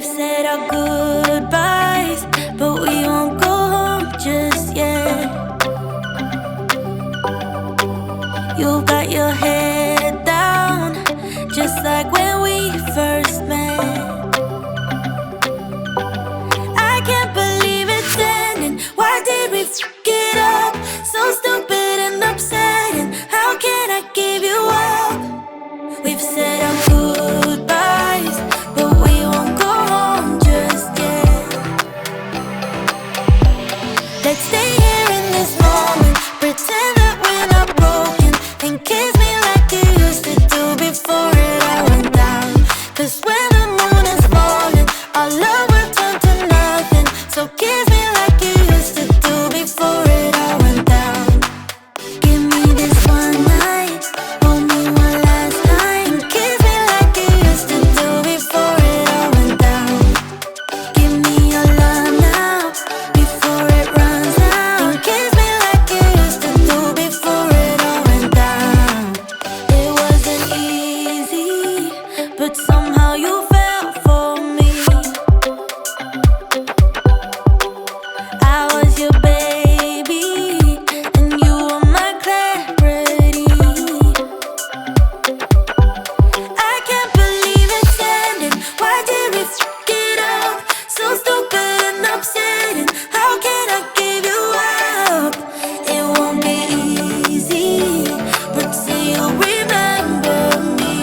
We've said our goodbyes, but we won't go home just yet. You've got your head down, just like when we first met. I can't believe it's ending. Why did we f*** it up? So stupid and upsetting. How can I give you up? We've said our goodbyes, but we won't go home just yet. Let's stay here in this moment, pretend that we're not broken, and kiss me like you used to do before it all went down. 'Cause when the moon is falling, our love will turn to nothing. So kiss me like you used to do before it all went down. Give me this one night, hold me one last time, and kiss me like you used to do before it all went down. Give me your love now, before it runs out, and kiss me like you used to do before it all went down. It wasn't easy, but somehow you fell for me. I was your baby, and you were my clarity. I can't believe it's ending. Why did we f*** it up? So stupid and upsetting. How can I give you up? It won't be easy, but say you'll remember me.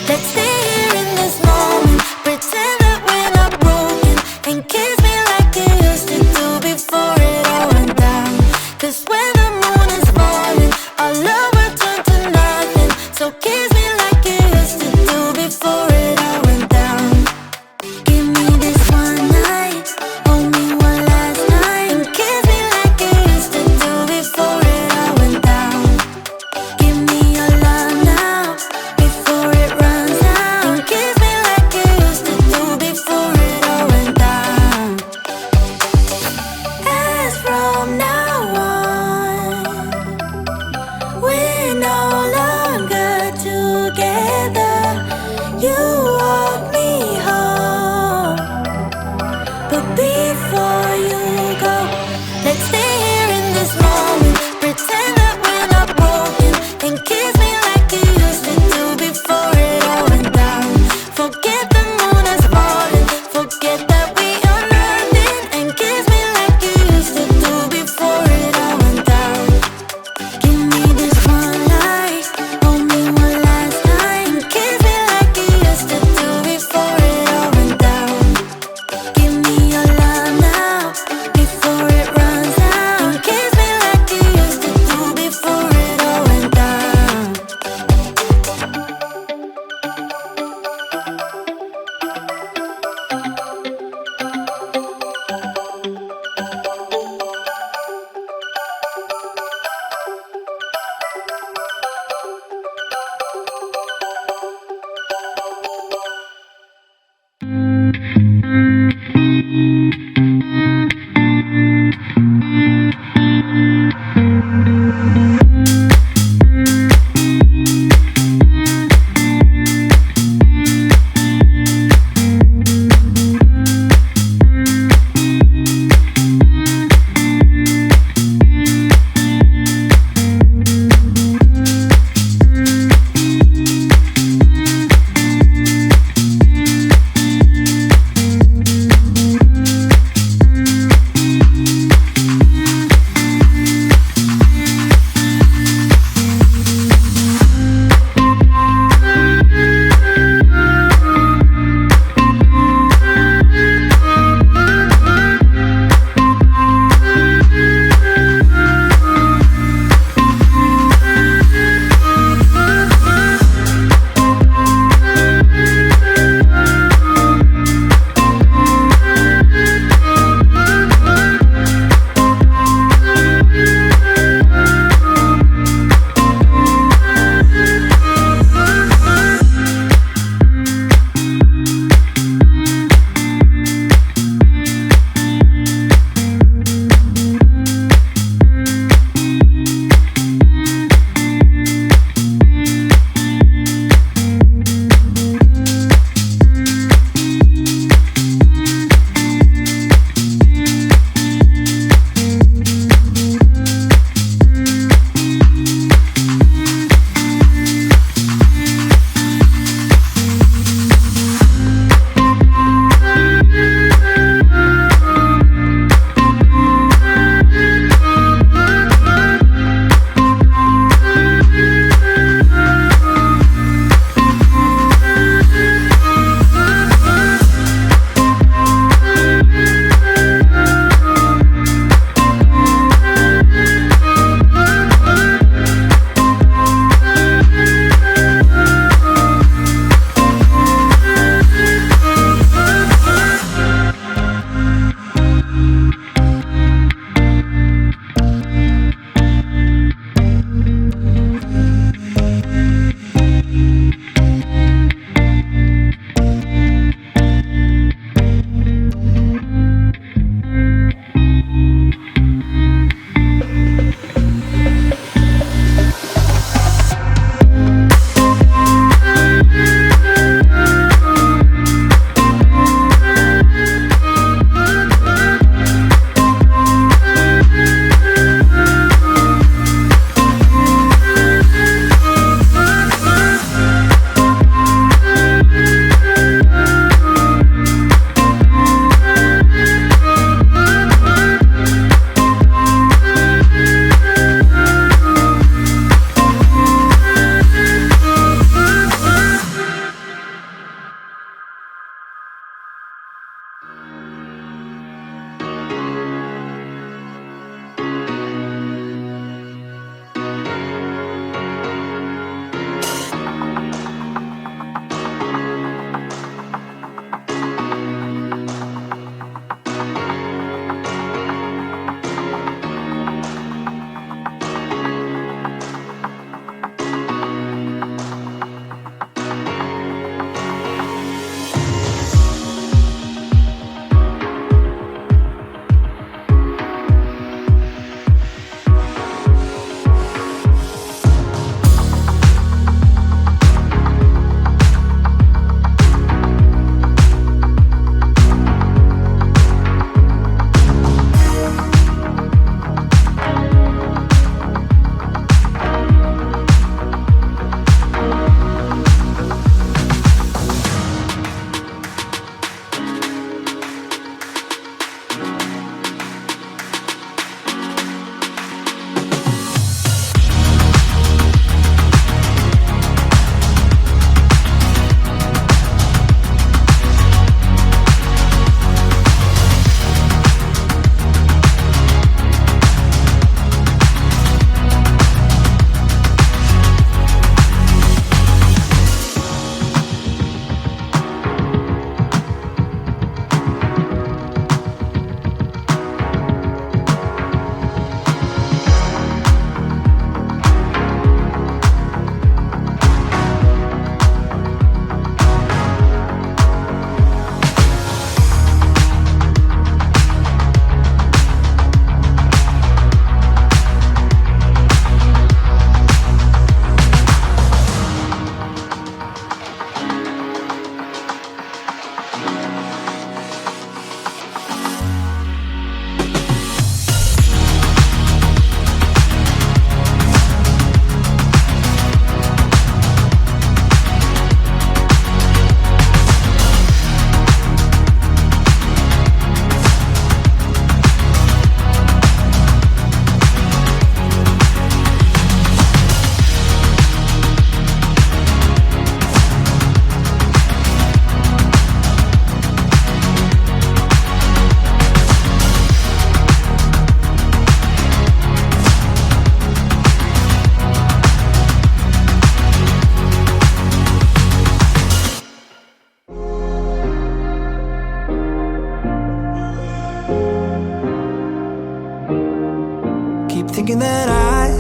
Let's stay here in this moment, pretend that we're not broken, and kiss me like you used to do before it all went down. 'Cause when the moon is falling, our love will turn to nothing. So kiss me like you used to do before it all went down. Give me this one night, hold me one last time, and kiss me like you used to do before it all went down. Give me your love now, before it runs out, and kiss me like you used to do before it all went down. As from now on, Keep thinking that I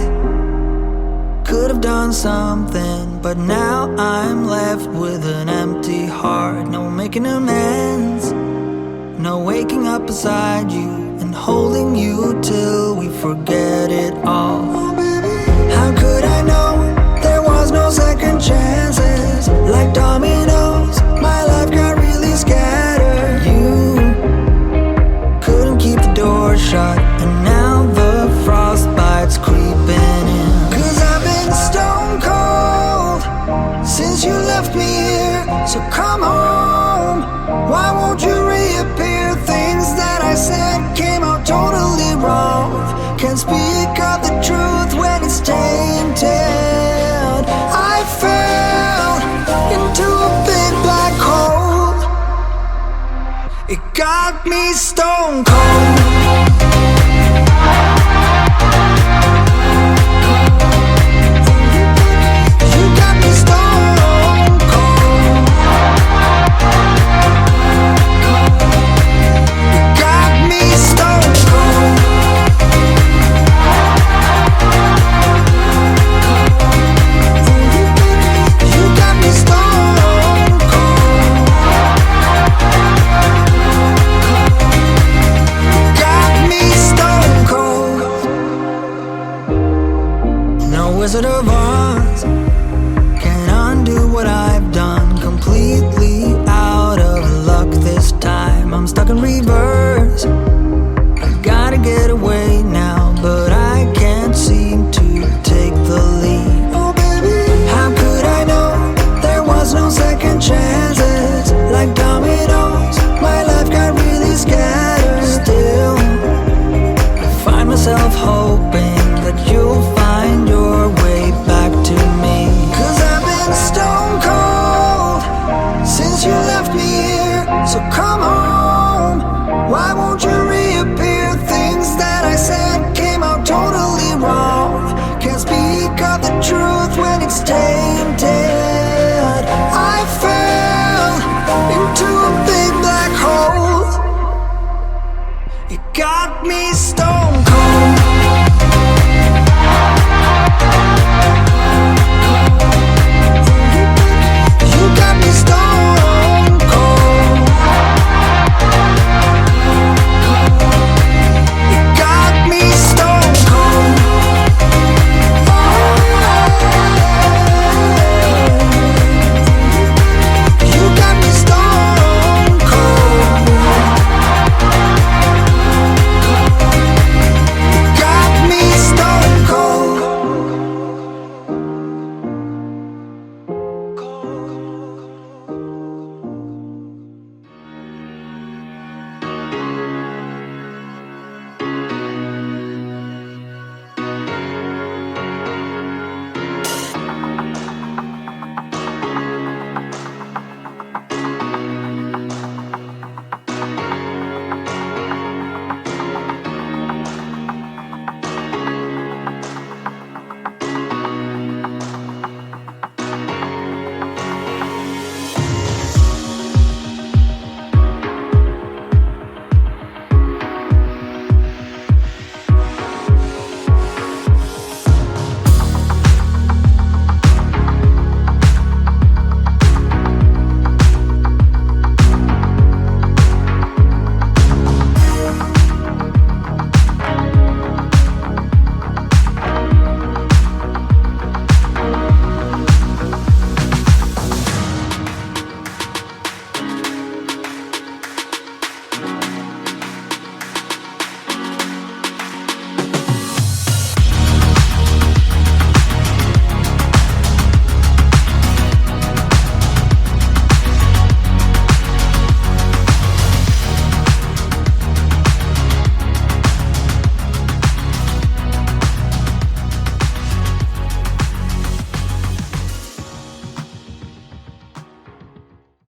could have done something, but now I'm left with an empty heart. No making amends, no waking up beside you and holding you till we forget it all. How could I know there was no second chances? Like dominoes, my life got really scattered. You couldn't keep the door shut, and now the frostbite's creeping in. 'Cause I've been stone cold since you left me here. So come home, why won't you reappear? Things that I said came out totally wrong. Can't speak of the truth when it's tainted. I fell into a big black hole. It got me stone cold. You got me stone cold. You got me stone cold. You got me stone cold. Got me stone cold. No Wizard of Oz can undo what I've done. Completely out of luck this time. I'm stuck in reverse. I gotta get away.